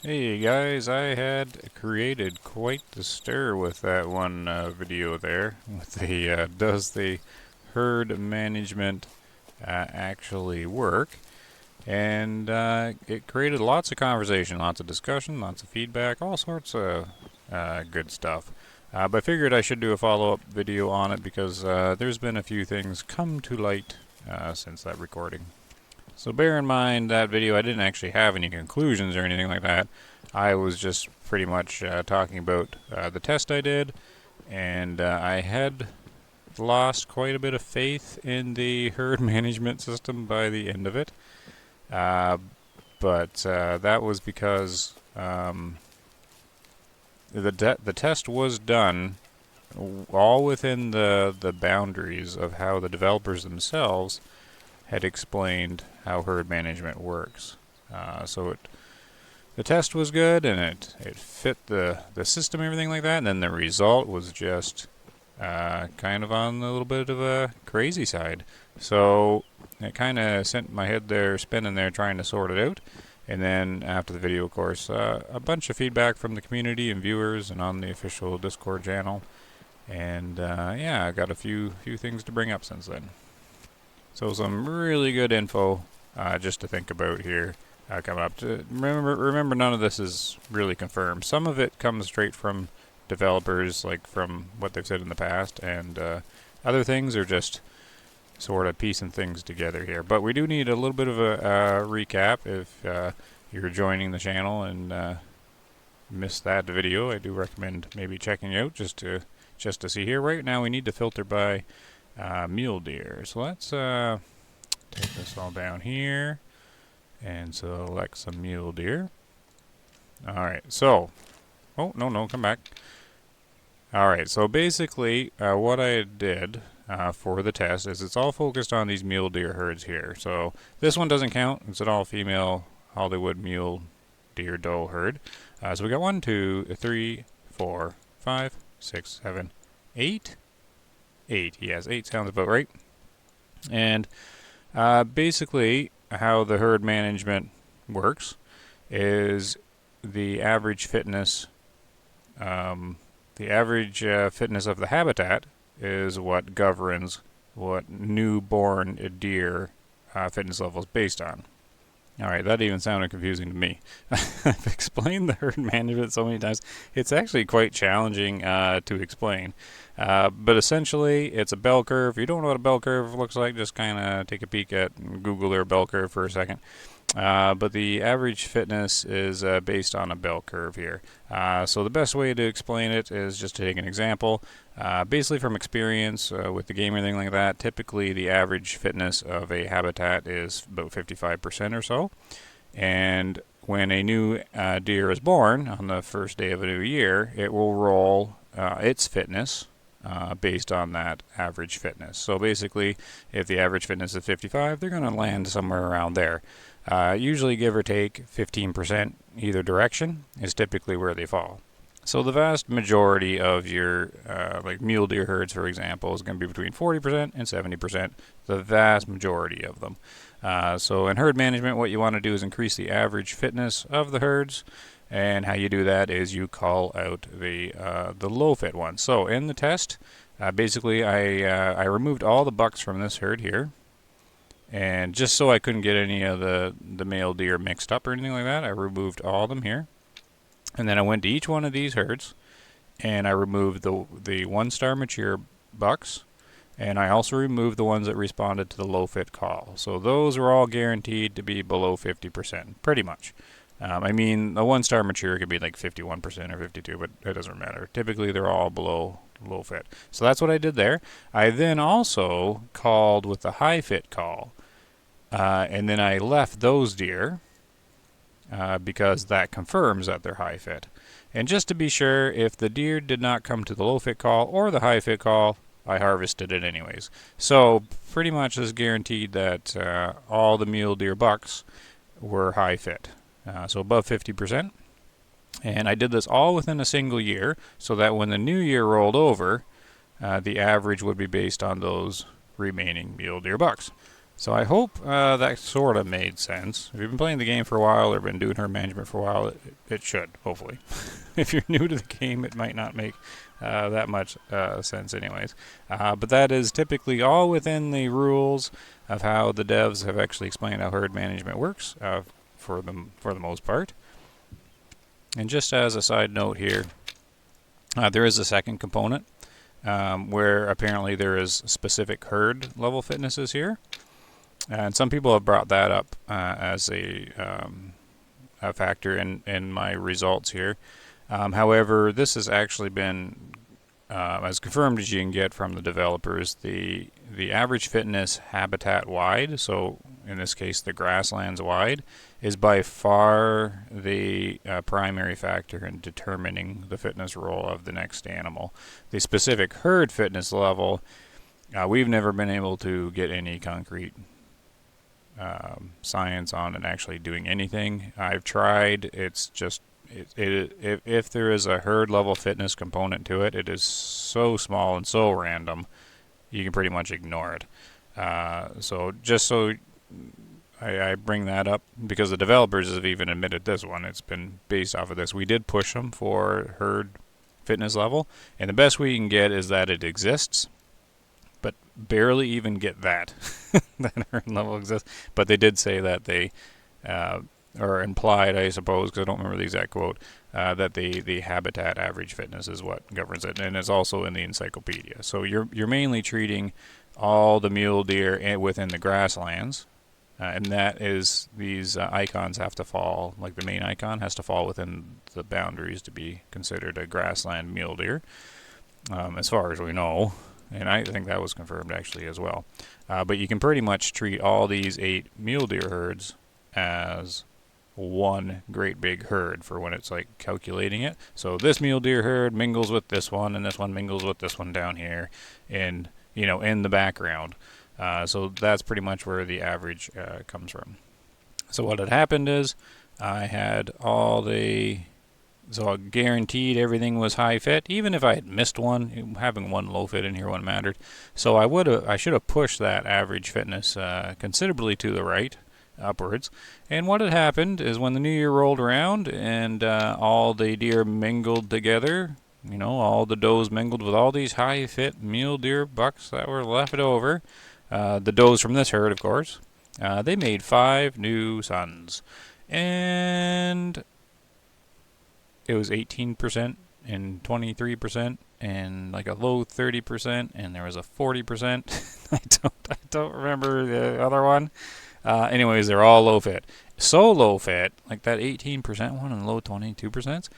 Hey guys, I had created quite the stir with that one video there with the does the herd management actually work? And it created lots of conversation, lots of discussion, lots of feedback, all sorts of good stuff. But I figured I should do a follow-up video on it because there's been a few things come to light since that recording. So bear in mind that video I didn't actually have any conclusions or anything like that. I was just pretty much talking about the test I did, and I had lost quite a bit of faith in the herd management system by the end of it. But that was because the test was done all within the boundaries of how the developers themselves had explained how herd management works. The test was good and it fit the system, everything like that, and then the result was just kind of on a little bit of a crazy side. So it kind of sent my head there spinning there trying to sort it out. And then after the video, of course, a bunch of feedback from the community and viewers and on the official Discord channel. And yeah, I got a few things to bring up since then. So some really good info just to think about here coming up. Remember, none of this is really confirmed. Some of it comes straight from developers, like from what they've said in the past, and other things are just sort of piecing things together here. But we do need a little bit of a recap if you're joining the channel and missed that video. I do recommend maybe checking out just to see here. Right now we need to filter by mule deer. So let's take this all down here and select some mule deer. Alright, so, oh, no, come back. Alright, so basically what I did for the test is it's all focused on these mule deer herds here. So this one doesn't count. It's an all-female Hollywood mule deer doe herd. So we got 1, 2, 3, 4, 5, 6, 7, 8. 8, yes, 8 sounds about right. And basically how the herd management works is the average fitness fitness of the habitat is what governs what newborn deer fitness level is based on. Alright, that even sounded confusing to me. I've explained the herd management so many times. It's actually quite challenging to explain. But essentially, it's a bell curve. If you don't know what a bell curve looks like, just kind of take a peek at Google or bell curve for a second. But the average fitness is based on a bell curve here. So the best way to explain it is just to take an example. Basically from experience with the game or anything like that, typically the average fitness of a habitat is about 55% or so. And when a new deer is born on the first day of a new year, it will roll its fitness based on that average fitness. So basically, if the average fitness is 55, they're going to land somewhere around there. Usually, give or take 15% either direction is typically where they fall. So the vast majority of your like mule deer herds, for example, is going to be between 40% and 70%. The vast majority of them. So in herd management, what you want to do is increase the average fitness of the herds. And how you do that is you call out the low fit ones. So in the test, basically I removed all the bucks from this herd here, and just so I couldn't get any of the male deer mixed up or anything like that, I removed all of them here. And then I went to each one of these herds, and I removed the 1-star mature bucks, and I also removed the ones that responded to the low fit call. So those are all guaranteed to be below 50%, pretty much. I mean, a 1-star mature could be like 51% or 52%, but it doesn't matter. Typically, they're all below low fit. So that's what I did there. I then also called with the high fit call, and then I left those deer because that confirms that they're high fit. And just to be sure, if the deer did not come to the low fit call or the high fit call, I harvested it anyways. So pretty much is guaranteed that all the mule deer bucks were high fit. So above 50%. And I did this all within a single year, so that when the new year rolled over, the average would be based on those remaining mule deer bucks. So I hope that sort of made sense. If you've been playing the game for a while or been doing herd management for a while, it should, hopefully. If you're new to the game, it might not make that much sense anyways. But that is typically all within the rules of how the devs have actually explained how herd management works for the most part. And just as a side note here, there is a second component where apparently there is specific herd level fitnesses here. And some people have brought that up as a factor in my results here. However, this has actually been as confirmed as you can get from the developers. The average fitness habitat wide, so in this case the grasslands wide, is by far the primary factor in determining the fitness role of the next animal. The specific herd fitness level, we've never been able to get any concrete science on and actually doing anything. I've tried. It's just if there is a herd level fitness component to it, it is so small and so random, you can pretty much ignore it. So just so I bring that up because the developers have even admitted this one. It's been based off of this. We did push them for herd fitness level, and the best we can get is that it exists. But barely even get that that herd level exists. But they did say that they, or implied, I suppose, because I don't remember the exact quote, that the habitat average fitness is what governs it, and it's also in the encyclopedia. So you're mainly treating all the mule deer within the grasslands, and that is these icons have to fall, like the main icon has to fall within the boundaries to be considered a grassland mule deer, as far as we know. And I think that was confirmed actually as well. But you can pretty much treat all these 8 mule deer herds as one great big herd for when it's like calculating it. So this mule deer herd mingles with this one, and this one mingles with this one down here, and in the background. So that's pretty much where the average comes from. So what had happened is I had so guaranteed everything was high fit. Even if I had missed one, having one low fit in here wouldn't mattered. So I should have pushed that average fitness considerably to the right, upwards. And what had happened is when the new year rolled around and all the deer mingled together, all the does mingled with all these high fit mule deer bucks that were left over, the does from this herd, of course, they made 5 new sons. And it was 18% and 23% and like a low 30%, and there was a 40%. I don't remember the other one. Anyways, they're all low fit. So low fit, like that 18% one and low 22%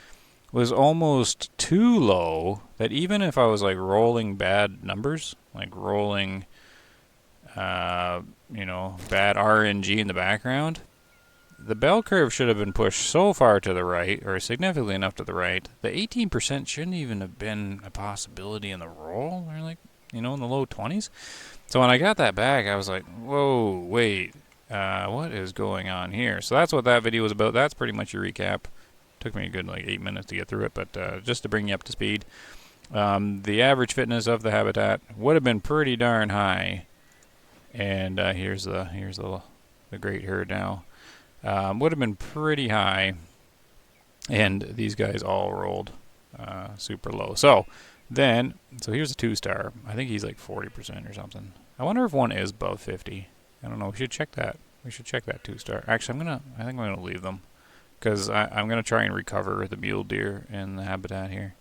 was almost too low that even if I was like rolling bad numbers, like rolling, bad RNG in the background, the bell curve should have been pushed so far to the right, or significantly enough to the right. The 18% shouldn't even have been a possibility in the roll, or like, in the low 20s. So when I got that back, I was like, whoa, wait, what is going on here? So that's what that video was about. That's pretty much your recap. Took me a good 8 minutes to get through it, but just to bring you up to speed. The average fitness of the habitat would have been pretty darn high. And here's the great herd now. Would have been pretty high, and these guys all rolled super low. So here's a 2-star. I think he's like 40% or something. I wonder if one is above 50. I don't know. We should check that. We should check that 2-star. Actually, I think I'm gonna leave them because I'm gonna try and recover the mule deer in the habitat here.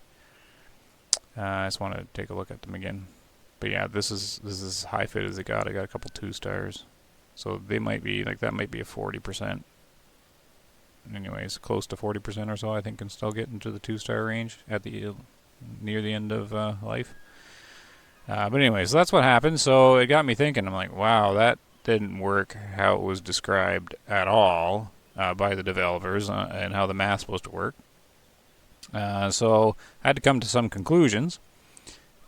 I just want to take a look at them again. But yeah, this is as high fit as it got. I got a couple 2-stars. So they might be, that might be a 40%. Anyways, close to 40% or so, I think, can still get into the 2-star range at near the end of life. But anyways, that's what happened. So it got me thinking. I'm like, wow, that didn't work how it was described at all by the developers and how the math's supposed to work. So I had to come to some conclusions.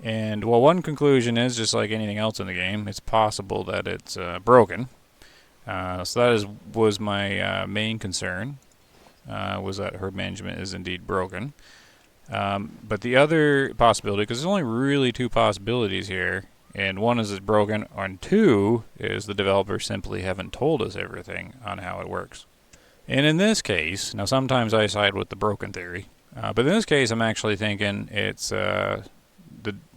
And one conclusion is, just like anything else in the game, it's possible that it's broken. So that was my main concern, was that herd management is indeed broken. But the other possibility, because there's only really 2 possibilities here, And one is it's broken, and two is the developers simply haven't told us everything on how it works. And in this case, now sometimes I side with the broken theory, but in this case I'm actually thinking it's the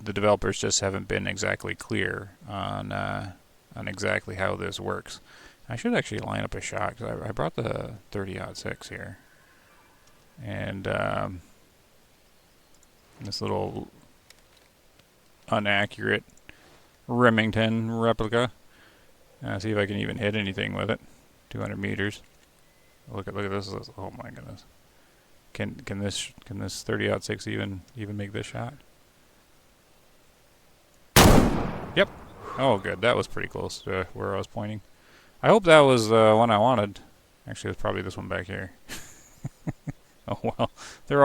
developers just haven't been exactly clear on exactly how this works. I should actually line up a shot, because I brought the 30-06 here. And this little inaccurate Remington replica. See if I can even hit anything with it. 200 meters. Look at this. Oh my goodness. Can this 30-06 even make this shot? Yep. Oh good. That was pretty close to where I was pointing. I hope that was the one I wanted. Actually, it's probably this one back here. Oh well. They're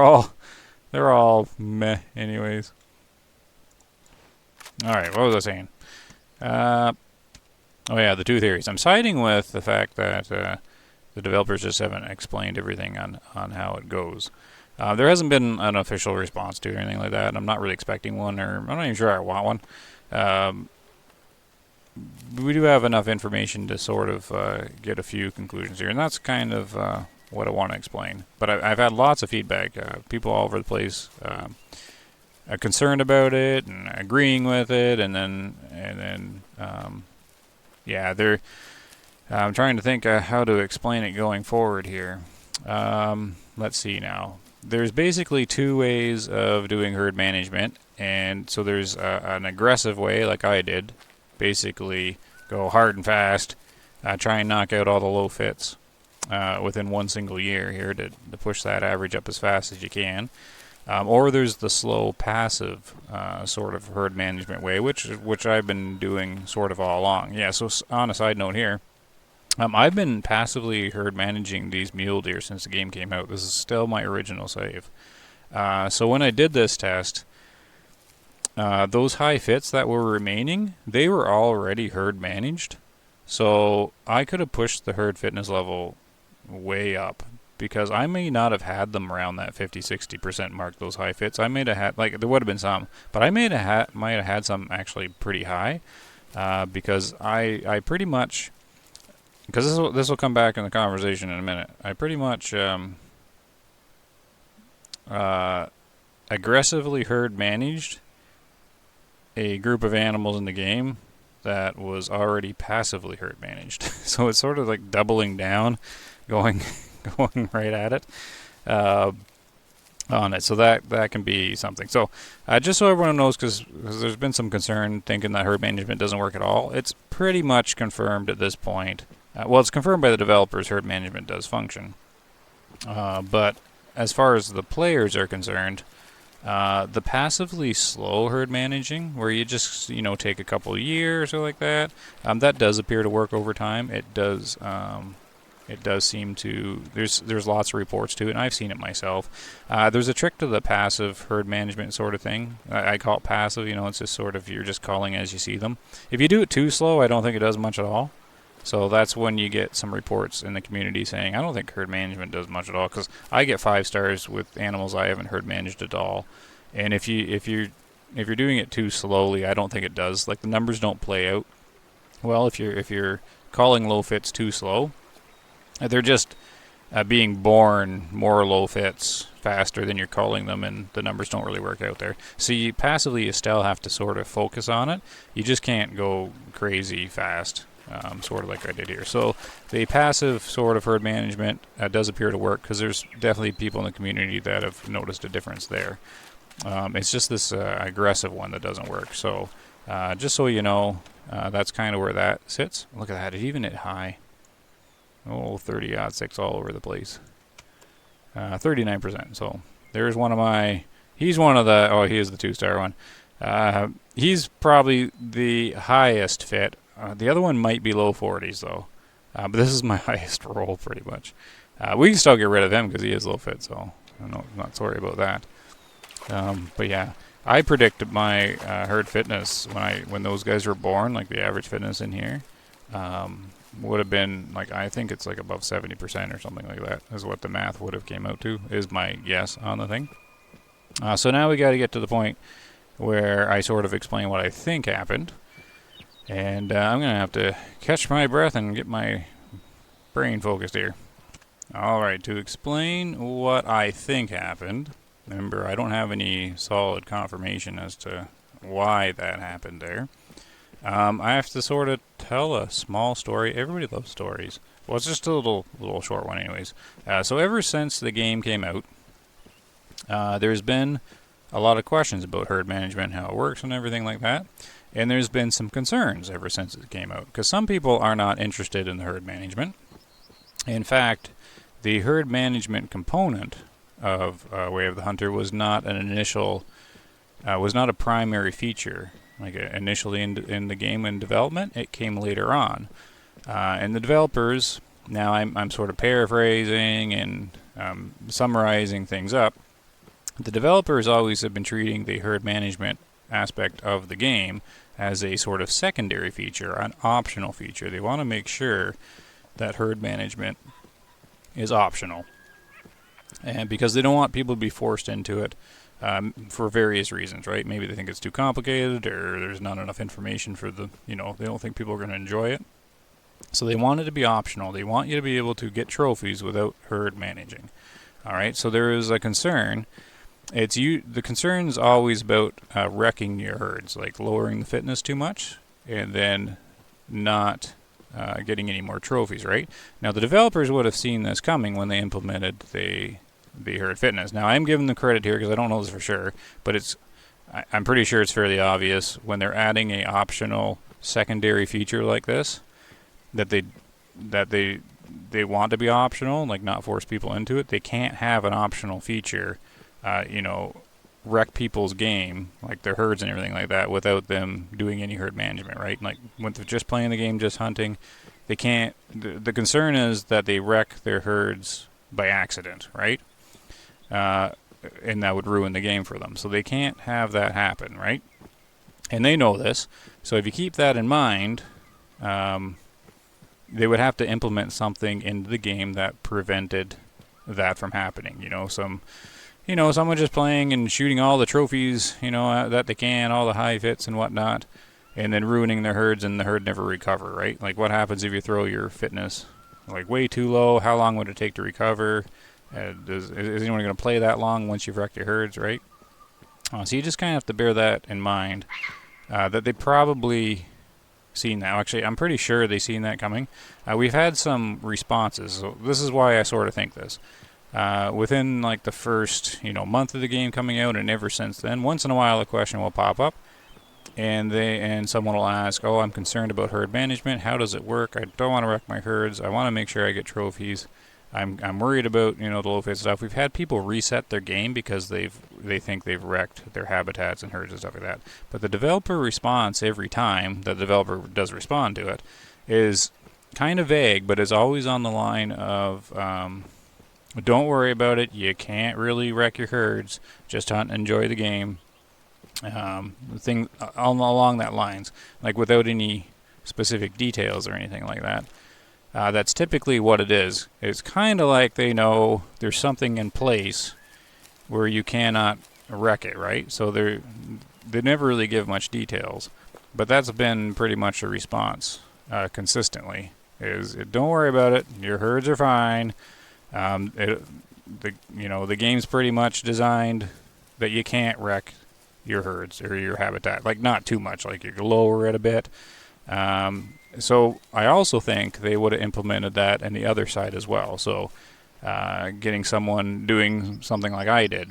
all meh anyways. Alright, what was I saying? Oh yeah, the two theories. I'm siding with the fact that the developers just haven't explained everything on how it goes. There hasn't been an official response to it or anything like that, and I'm not really expecting one, or I'm not even sure I want one. We do have enough information to sort of get a few conclusions here, and that's kind of what I want to explain. But I've had lots of feedback. People all over the place are concerned about it and agreeing with it, and then yeah, I'm trying to think how to explain it going forward here. Let's see now. There's basically two ways of doing herd management, and so there's an aggressive way, like I did. Basically, go hard and fast, try and knock out all the low fits within one single year here to push that average up as fast as you can. Or there's the slow, passive sort of herd management way, which I've been doing sort of all along. Yeah, so on a side note here, I've been passively herd managing these mule deer since the game came out. This is still my original save. So when I did this test, those high fits that were remaining, they were already herd managed. So I could have pushed the herd fitness level way up, because I may not have had them around that 50-60% mark, those high fits. I may have had, like, there would have been some, but I might have had some actually pretty high, because I pretty much, because this will come back in the conversation in a minute, I pretty much aggressively herd managed a group of animals in the game that was already passively herd managed. So it's sort of like doubling down, going right at it on it. So that can be something. So just so everyone knows, because there's been some concern thinking that herd management doesn't work at all, it's pretty much confirmed at this point. Well, it's confirmed by the developers herd management does function. But as far as the players are concerned, the passively slow herd managing, where you just take a couple of years or like that, that does appear to work over time. It does seem to. There's lots of reports to it, and I've seen it myself. There's a trick to the passive herd management sort of thing. I call it passive. It's just sort of you're just calling as you see them. If you do it too slow, I don't think it does much at all. So that's when you get some reports in the community saying, I don't think herd management does much at all, because I get 5 stars with animals I haven't herd managed at all. And if you're doing it too slowly, I don't think it does. Like, the numbers don't play out well if you're calling low fits too slow. They're just being born more low fits faster than you're calling them, and the numbers don't really work out there. So you still have to sort of focus on it. You just can't go crazy fast. Sort of like I did here. So the passive sort of herd management does appear to work, because there's definitely people in the community that have noticed a difference there. It's just this aggressive one that doesn't work. So just so you know, that's kind of where that sits. Look at that. It even hit high. Oh, 30-06 all over the place. 39%. So there's one of my... He's one of the... Oh, he is the 2-star one. He's probably the highest fit. The other one might be low 40s, though. But this is my highest roll, pretty much. We can still get rid of him because he is low fit, so I'm not sorry about that. But yeah, I predicted my herd fitness when those guys were born, like the average fitness in here, would have been, like, I think it's like above 70% or something like that is what the math would have came out to, is my guess on the thing. So now we got to get to the point where I sort of explain what I think happened. And I'm going to have to catch my breath and get my brain focused here. Alright, to explain what I think happened, remember I don't have any solid confirmation as to why that happened there. I have to sort of tell a small story. Everybody loves stories. Well, it's just a little short one anyways. So ever since the game came out, there's been a lot of questions about herd management, how it works and everything like that. And there's been some concerns ever since it came out, because some people are not interested in the herd management. In fact, the herd management component of Way of the Hunter was not an initial, was not a primary feature. Like initially in the game in development, it came later on. And the developers, now I'm sort of paraphrasing and summarizing things up. The developers always have been treating the herd management aspect of the game as a sort of secondary feature, an optional feature. They want to make sure that herd management is optional, and because they don't want people to be forced into it for various reasons, right? Maybe they think it's too complicated, or there's not enough information for the, they don't think people are going to enjoy it. So they want it to be optional. They want you to be able to get trophies without herd managing. All right, so there is a concern. The concern is always about wrecking your herds, like lowering the fitness too much, and then not getting any more trophies, right? Now, the developers would have seen this coming when they implemented the herd fitness. Now, I'm giving them credit here because I don't know this for sure, but I'm pretty sure it's fairly obvious when they're adding a optional secondary feature like this that they want to be optional, like not force people into it. They can't have an optional feature, wreck people's game, like their herds and everything like that, without them doing any herd management, right? Like when they're just playing the game, just hunting, they can't. The concern is that they wreck their herds by accident, right? And that would ruin the game for them. So they can't have that happen, right? And they know this. So if you keep that in mind, they would have to implement something into the game that prevented that from happening. Someone just playing and shooting all the trophies, that they can, all the high fits and whatnot, and then ruining their herds and the herd never recover, right? Like what happens if you throw your fitness like way too low? How long would it take to recover? Is anyone going to play that long once you've wrecked your herds, right? So you just kind of have to bear that in mind, that they probably seen that. Actually, I'm pretty sure they've seen that coming. We've had some responses, so this is why I sort of think this. Within like the first month of the game coming out, and ever since then, once in a while a question will pop up, and someone will ask, "Oh, I'm concerned about herd management. How does it work? I don't want to wreck my herds. I want to make sure I get trophies. I'm worried about the low fit stuff." We've had people reset their game because they think they've wrecked their habitats and herds and stuff like that. But the developer response every time the developer does respond to it is kind of vague, but is always on the line of don't worry about it. You can't really wreck your herds. Just hunt and enjoy the game. Thing along that lines, like without any specific details or anything like that. That's typically what it is. It's kind of like they know there's something in place where you cannot wreck it, right? So they never really give much details, but that's been pretty much a response consistently. Don't worry about it. Your herds are fine. The game's pretty much designed that you can't wreck your herds or your habitat, like not too much, like you lower it a bit. So I also think they would have implemented that on the other side as well. So getting someone doing something like I did.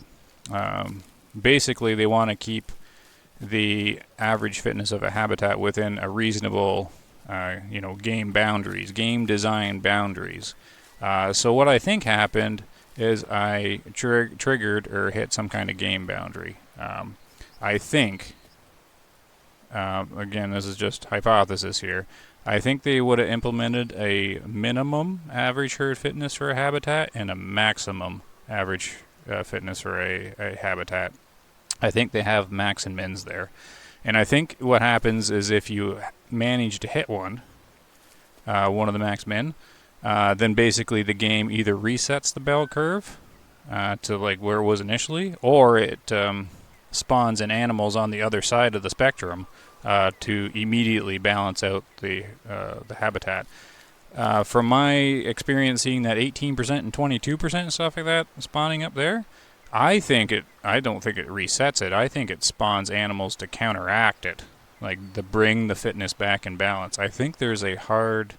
Basically, they want to keep the average fitness of a habitat within a reasonable, game boundaries, game design boundaries. So what I think happened is I triggered or hit some kind of game boundary. I think, again, this is just hypothesis here, I think they would have implemented a minimum average herd fitness for a habitat and a maximum average fitness for a habitat. I think they have max and mins there. And I think what happens is if you manage to hit one of the max min, then basically the game either resets the bell curve to like where it was initially, or it spawns in animals on the other side of the spectrum to immediately balance out the habitat. From my experience seeing that 18% and 22% and stuff like that spawning up there, I don't think it resets it. I think it spawns animals to counteract it, like to bring the fitness back in balance. I think there's a hard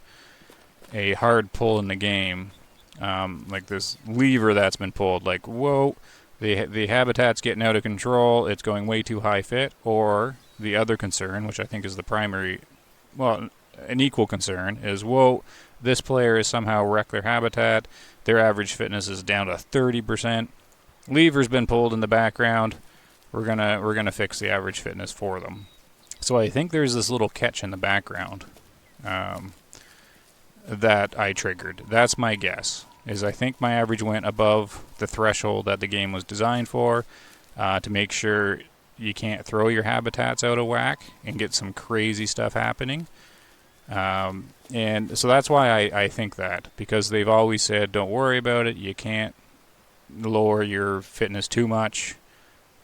pull in the game, like this lever that's been pulled. Like, whoa, the habitat's getting out of control. It's going way too high fit. Or the other concern, which I think is the primary, well, an equal concern, is whoa, this player has somehow wrecked their habitat. Their average fitness is down to 30%. Lever's been pulled in the background. We're gonna fix the average fitness for them. So I think there's this little catch in the background that I triggered. That's my guess. Is I think my average went above the threshold that the game was designed for, to make sure you can't throw your habitats out of whack and get some crazy stuff happening. And so that's why I think that, because they've always said don't worry about it. You can't lower your fitness too much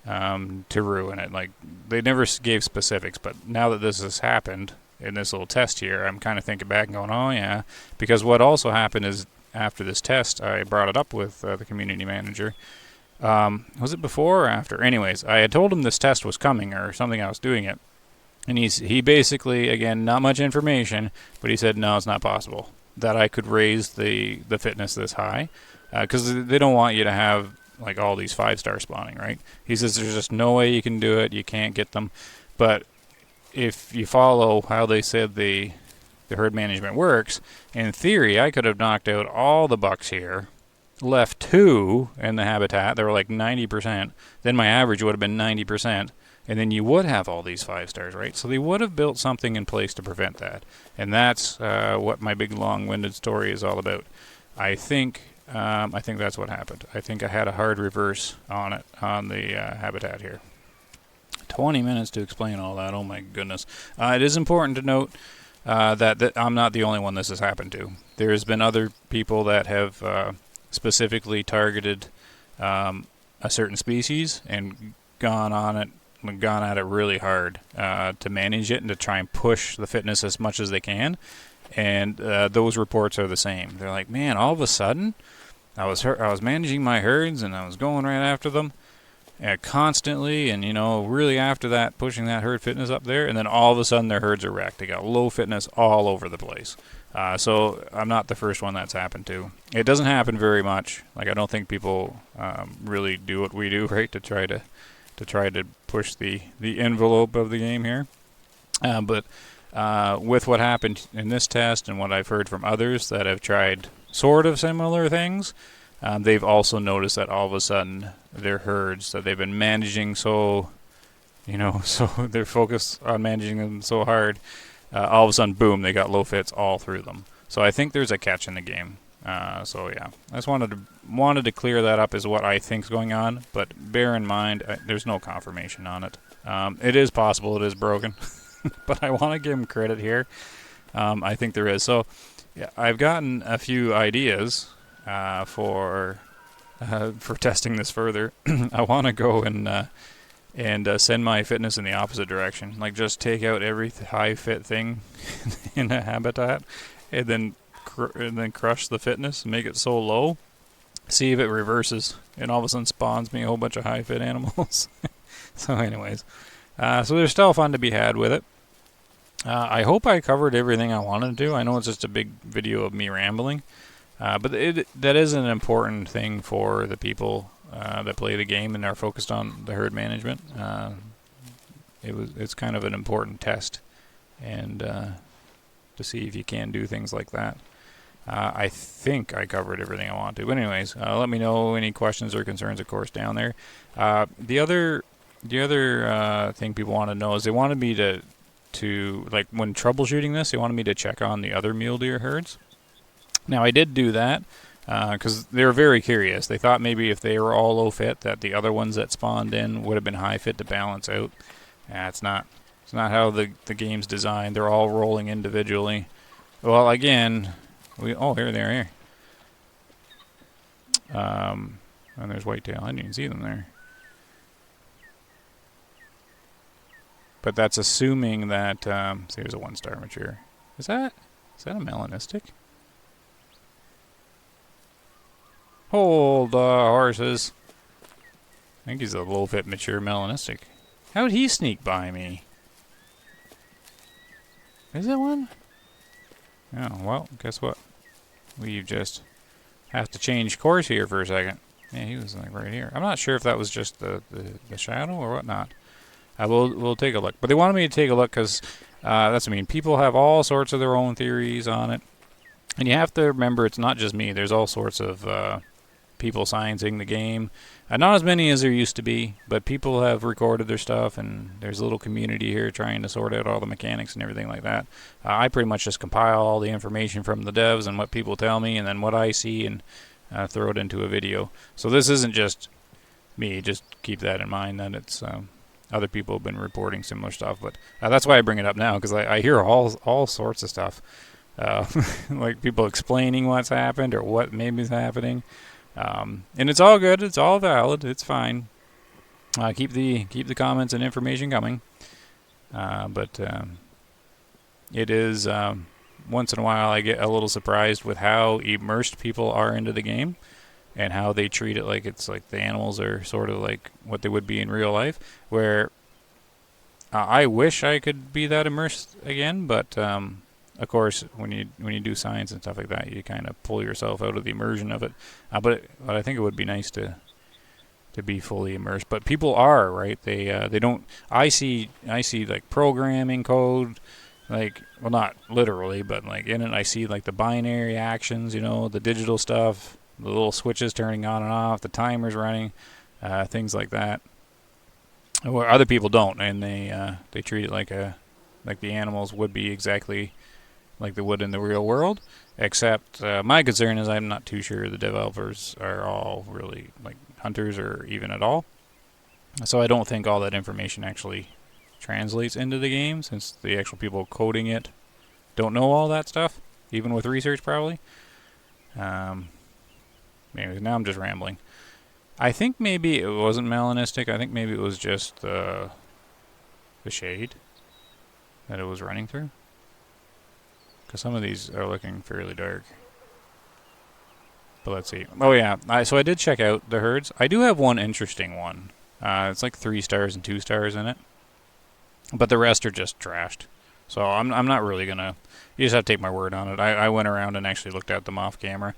to ruin it. Like, they never gave specifics, but now that this has happened in this little test here, I'm kind of thinking back and going, oh yeah, because what also happened is after this test, I brought it up with the community manager. Was it before or after? Anyways, I had told him this test was coming or something, I was doing it. And he basically, again, not much information, but he said, no, it's not possible that I could raise the fitness this high, because they don't want you to have like all these 5-star spawning, right? He says there's just no way you can do it. You can't get them. But if you follow how they said the herd management works, in theory, I could have knocked out all the bucks here, left 2 in the habitat. They were like 90%. Then my average would have been 90%. And then you would have all these 5 stars, right? So they would have built something in place to prevent that. And that's what my big long-winded story is all about. I think that's what happened. I think I had a hard reverse on it, on the habitat here. 20 minutes to explain all that. Oh my goodness. It is important to note that I'm not the only one this has happened to. There's been other people that have specifically targeted a certain species and gone at it really hard to manage it and to try and push the fitness as much as they can. And those reports are the same. They're like, man, all of a sudden, I was managing my herds and I was going right after them constantly, and really after that, pushing that herd fitness up there, and then all of a sudden their herds are wrecked. They got low fitness all over the place. So I'm not the first one that's happened to. It doesn't happen very much. Like, I don't think people really do what we do, right, to try to push the envelope of the game here. But with what happened in this test and what I've heard from others that have tried sort of similar things, they've also noticed that all of a sudden their herds that they've been managing so they're focused on managing them so hard, all of a sudden, boom, they got low fits all through them. So I think there's a catch in the game. So yeah, I just wanted to clear that up as what I think's going on, but bear in mind, there's no confirmation on it. It is possible it is broken, but I want to give them credit here. I think there is. So yeah, I've gotten a few ideas for testing this further. I want to go and send my fitness in the opposite direction. Like, just take out every high fit thing in a habitat, and then crush the fitness and make it so low. See if it reverses, and all of a sudden spawns me a whole bunch of high fit animals. So anyways, so there's still fun to be had with it. I hope I covered everything I wanted to. I know it's just a big video of me rambling, but that is an important thing for the people that play the game and are focused on the herd management. It's kind of an important test, and to see if you can do things like that. I think I covered everything I want to. But anyways, let me know any questions or concerns, of course, down there. The other thing people want to know is they wanted me to like, when troubleshooting this, they wanted me to check on the other mule deer herds. Now, I did do that because they were very curious. They thought maybe if they were all low fit, that the other ones that spawned in would have been high fit to balance out. It's not how the game's designed. They're all rolling individually. Well, again, here they are here. And there's whitetail. I didn't even see them there. But that's assuming that, see, there's a 1-star mature. Is that a melanistic? Hold, horses. I think he's a low-fit mature melanistic. How'd he sneak by me? Is it one? Oh, well, guess what? We just have to change course here for a second. Yeah, he was like right here. I'm not sure if that was just the shadow or whatnot. We'll take a look. But they wanted me to take a look because that's, I mean, people have all sorts of their own theories on it. And you have to remember it's not just me. There's all sorts of people sciencing the game. Not as many as there used to be, but people have recorded their stuff, and there's a little community here trying to sort out all the mechanics and everything like that. I pretty much just compile all the information from the devs and what people tell me, and then what I see, and throw it into a video. So this isn't just me. Just keep that in mind, that it's other people have been reporting similar stuff. But that's why I bring it up now, because I hear all sorts of stuff. Like people explaining what's happened or what maybe is happening. And it's all good. It's all valid. It's fine. Keep the comments and information coming. But it is once in a while I get a little surprised with how immersed people are into the game and how they treat it like it's like the animals are sort of like what they would be in real life. Where I wish I could be that immersed again, but of course, when you do science and stuff like that, you kind of pull yourself out of the immersion of it. But I think it would be nice to be fully immersed. But people are, right. They don't. I see like programming code, like, well, not literally, but like in it I see like the binary actions, the digital stuff, the little switches turning on and off, the timers running, things like that. Where other people don't, and they treat it like the animals would be exactly like they would in the real world, except my concern is I'm not too sure the developers are all really like hunters or even at all. So I don't think all that information actually translates into the game, since the actual people coding it don't know all that stuff, even with research probably. Anyways, now I'm just rambling. I think maybe it wasn't melanistic. I think maybe it was just the shade that it was running through. Because some of these are looking fairly dark. But let's see. Oh yeah, so I did check out the herds. I do have one interesting one. It's like 3 stars and 2 stars in it. But the rest are just trashed. So I'm not really going to... You just have to take my word on it. I went around and actually looked at them off camera.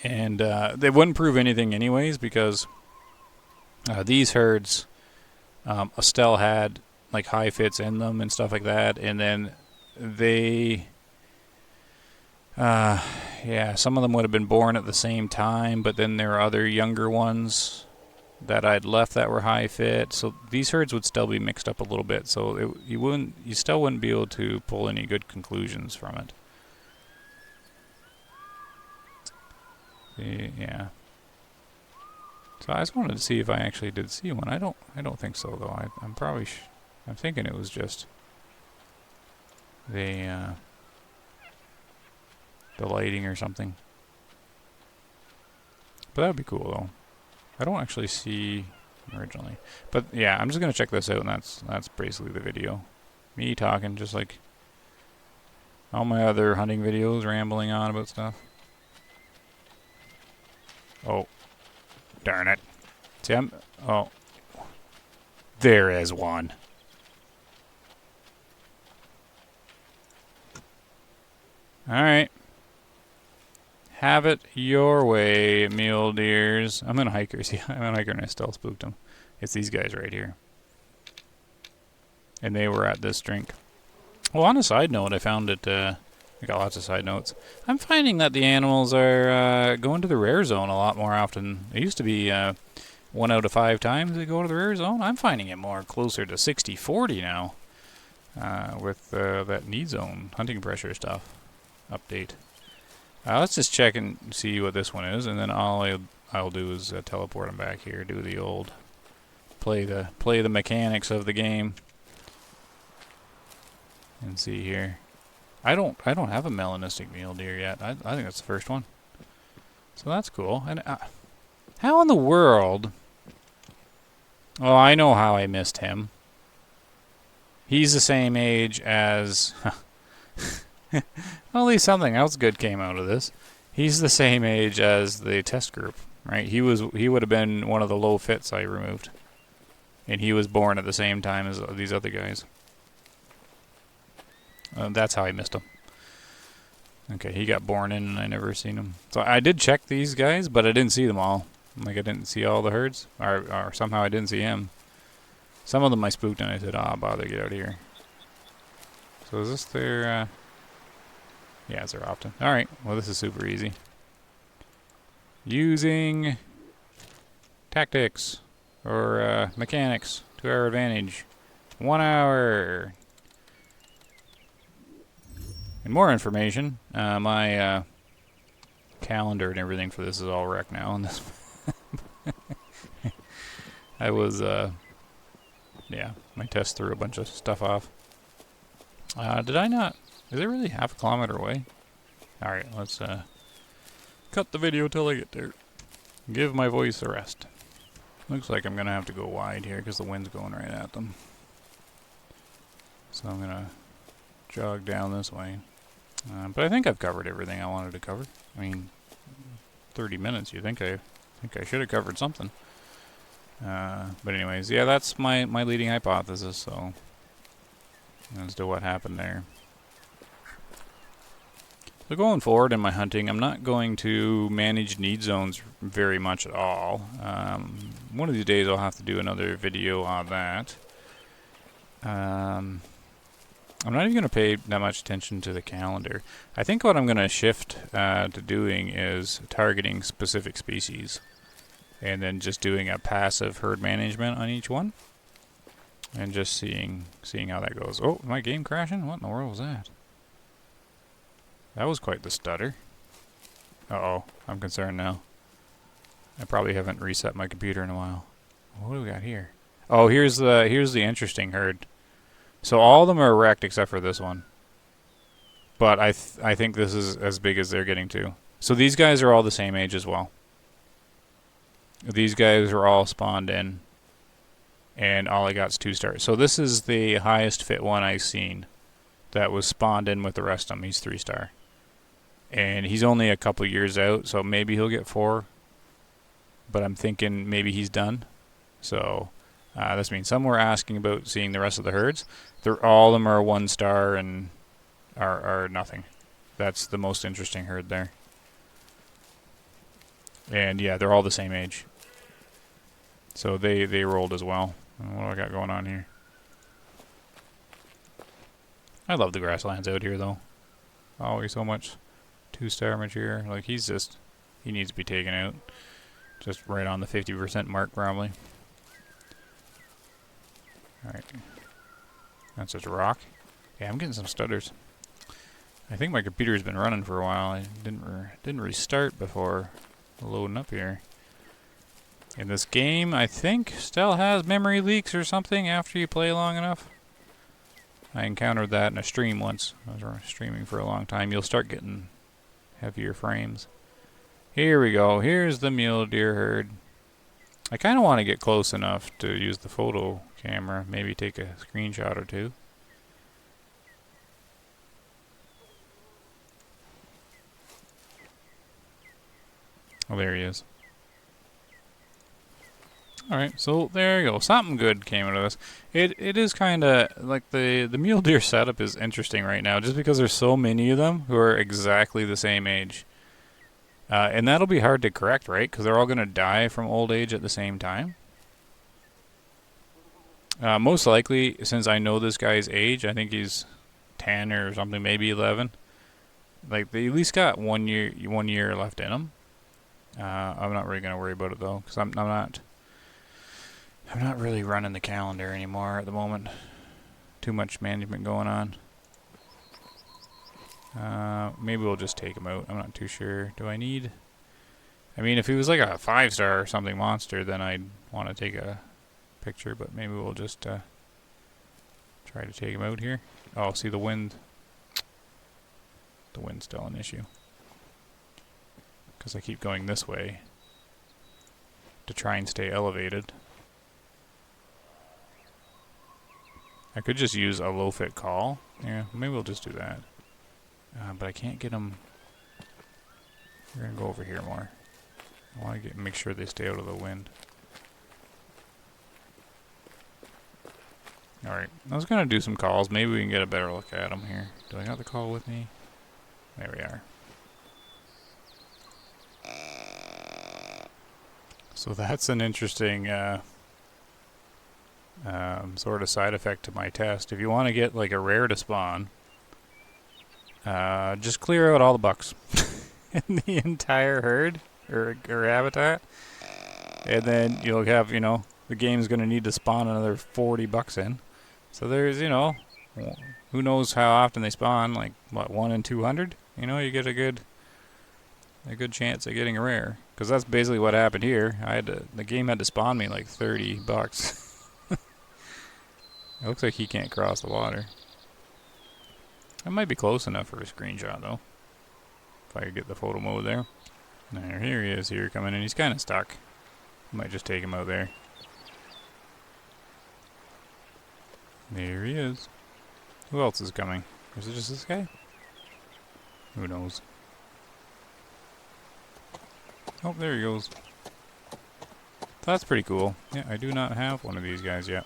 And they wouldn't prove anything anyways, because these herds, Estelle had like high fits in them and stuff like that, and then they some of them would have been born at the same time, but then there are other younger ones that I'd left that were high fit, so these herds would still be mixed up a little bit, so you still wouldn't be able to pull any good conclusions from it. Yeah. So I just wanted to see if I actually did see one. I don't think so though. I'm probably I'm thinking it was just the lighting or something. But that would be cool though. I don't actually see originally. But yeah, I'm just gonna check this out, and that's basically the video. Me talking just like all my other hunting videos, rambling on about stuff. Oh, darn it. See, oh, there is one. Alright. Have it your way, mule deers. I'm in a hiker. See, I'm in a hiker and I still spooked them. It's these guys right here. And they were at this drink. Well, on a side note, I found it, I got lots of side notes. I'm finding that the animals are going to the rare zone a lot more often. It used to be 1 out of 5 times they go to the rare zone. I'm finding it more closer to 60-40 now with that need zone hunting pressure stuff update. Let's just check and see what this one is, and then all I'll do is teleport them back here, do the old play the mechanics of the game, and see here. I don't have a melanistic mule deer yet. I think that's the first one. So that's cool. And how in the world? Oh, I know how I missed him. He's the same age as... Well, at least something else good came out of this. He's the same age as the test group, right? He would have been one of the low fits I removed. And he was born at the same time as these other guys. That's how I missed him. Okay, he got born in and I never seen him. So I did check these guys, but I didn't see them all. Like, I didn't see all the herds. Or somehow I didn't see him. Some of them I spooked and I said, "Ah, bother, get out of here." So is this their... yeah, it's their opt-in. Alright, well this is super easy. Using tactics or mechanics to our advantage. 1 hour. And more information. My calendar and everything for this is all wrecked now. And this I was, yeah, my test threw a bunch of stuff off. Did I not? Is it really half a kilometer away? Alright, let's cut the video till I get there. Give my voice a rest. Looks like I'm going to have to go wide here because the wind's going right at them. So I'm going to jog down this way. But I think I've covered everything I wanted to cover. I mean, 30 minutes, you think I should have covered something. But anyways, yeah, that's my leading hypothesis, so as to what happened there. So going forward in my hunting, I'm not going to manage need zones very much at all. One of these days I'll have to do another video on that. I'm not even going to pay that much attention to the calendar. I think what I'm going to shift to doing is targeting specific species. And then just doing a passive herd management on each one. And just seeing how that goes. Oh, my game crashing? What in the world was that? That was quite the stutter. Uh-oh, I'm concerned now. I probably haven't reset my computer in a while. What do we got here? Oh, here's the interesting herd. So all of them are wrecked except for this one. But I think this is as big as they're getting to. So these guys are all the same age as well. These guys are all spawned in. And all I got is 2 stars. So this is the highest fit one I've seen that was spawned in with the rest of them. He's 3-star. And he's only a couple years out, so maybe he'll get 4. But I'm thinking maybe he's done. So this means some were asking about seeing the rest of the herds. All of them are 1 star and are nothing. That's the most interesting herd there. And yeah, they're all the same age. So they rolled as well. What do I got going on here? I love the grasslands out here though. Always so much 2-star mature. Like he needs to be taken out. Just right on the 50% mark probably. Alright. That's just a rock. Yeah, I'm getting some stutters. I think my computer's been running for a while. I didn't restart before loading up here. And this game, I think, still has memory leaks or something after you play long enough. I encountered that in a stream once. I was streaming for a long time. You'll start getting heavier frames. Here we go. Here's the mule deer herd. I kind of want to get close enough to use the photo camera. Maybe take a screenshot or two. Oh, there he is. Alright, so there you go. Something good came out of this. It is kind of like the mule deer setup is interesting right now just because there's so many of them who are exactly the same age. And that'll be hard to correct, right? Because they're all going to die from old age at the same time. Most likely, since I know this guy's age, I think he's 10 or something, maybe 11. Like, they at least got 1 year left in them. I'm not really going to worry about it, though, because I'm not really running the calendar anymore at the moment. Too much management going on. Maybe we'll just take him out. I'm not too sure. Do I need... I mean, if he was like a 5-star or something monster, then I'd want to take a picture, but maybe we'll just try to take him out here. Oh, see the wind. The wind's still an issue. Because I keep going this way to try and stay elevated. I could just use a low fit call. Yeah, maybe we'll just do that. But I can't get them. We're gonna go over here more. I want to make sure they stay out of the wind. Alright, I was gonna do some calls. Maybe we can get a better look at them here. Do I got the call with me? There we are. So that's an interesting sort of side effect to my test. If you want to get like a rare to spawn, just clear out all the bucks in the entire herd or habitat, and then you'll have, you know, the game's going to need to spawn another 40 bucks in. So there's, you know, who knows how often they spawn, like what, 1 in 200? You know, you get a good chance at getting a rare, because that's basically what happened here. The game had to spawn me like 30 bucks. It looks like he can't cross the water. That might be close enough for a screenshot though, if I could get the photo mode there. Here he is here coming in. He's kind of stuck. Might just take him out there. There he is. Who else is coming? Is it just this guy? Who knows? Oh, there he goes. That's pretty cool. Yeah, I do not have one of these guys yet.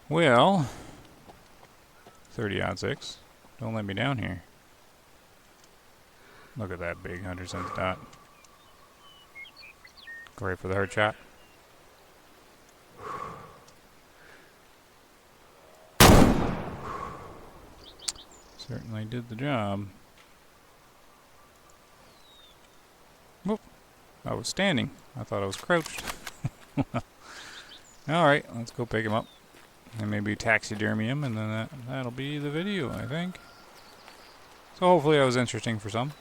Well, 30-06. Don't let me down here. Look at that big 100 cents dot. Go right for the hard shot. Certainly did the job. Whoop. I was standing. I thought I was crouched. Alright, let's go pick him up. And maybe taxidermy him, and then that'll be the video, I think. So hopefully that was interesting for some.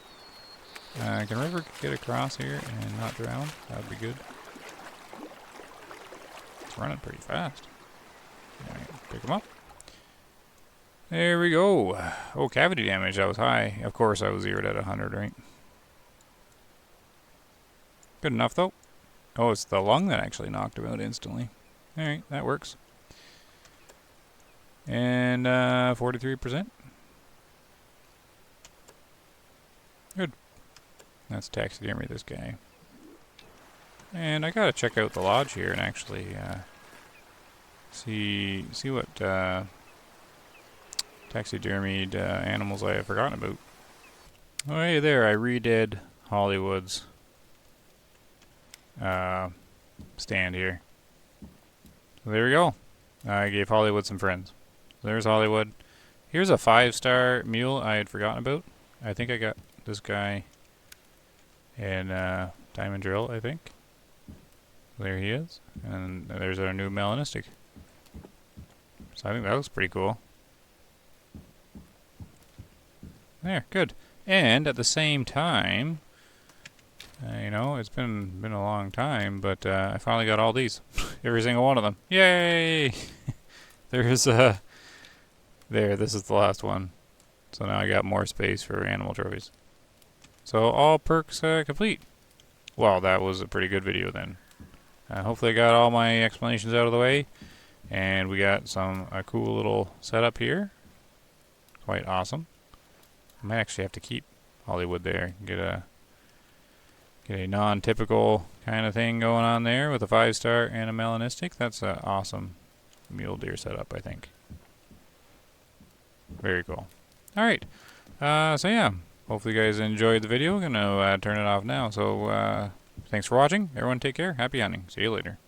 Can River get across here and not drown? That would be good. It's running pretty fast. Alright, pick him up. There we go. Oh, cavity damage. That was high. Of course, I was zeroed at 100, right? Good enough, though. Oh, it's the lung that actually knocked him out instantly. Alright, that works. And 43%. Good. That's taxidermy, this guy. And I gotta check out the lodge here and actually see what taxidermied animals I have forgotten about. Oh, hey there, I redid Hollywood's stand here. So there we go. I gave Hollywood some friends. So there's Hollywood. Here's a 5-star mule I had forgotten about. I think I got this guy in Diamond Drill, I think. There he is. And there's our new melanistic. So I think that looks pretty cool. There, good. And at the same time, you know, it's been a long time, but I finally got all these. Every single one of them. Yay! There's there, this is the last one. So now I got more space for animal trophies. So all perks complete. Well, that was a pretty good video then. Hopefully I got all my explanations out of the way. And we got a cool little setup here. Quite awesome. I might actually have to keep Hollywood there. Get a non-typical kind of thing going on there with a 5-star and a melanistic. That's an awesome mule deer setup, I think. Very cool. Alright. So yeah. Hopefully you guys enjoyed the video. I'm going to turn it off now. So thanks for watching. Everyone take care. Happy hunting. See you later.